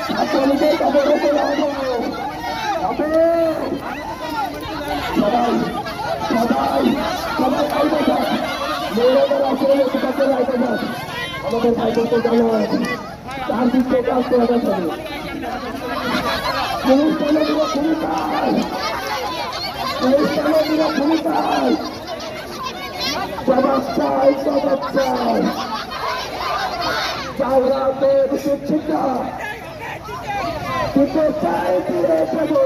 ছাত্রলীগের কাছে বসে যাবো সবাই সবাই সবাই আইবে যান মেয়েদের আসলে কাছে আইবে যান আমাদের ভাই করতে জানায় তার দিক থেকে আসতে হবে পুলিশ চলে দিল ভূমিকায় পুলিশ চলে দিল ভূমিকায় জবাব চাই চাওড়াদের শিক্ষা দিতে চাই ফিরে যাবো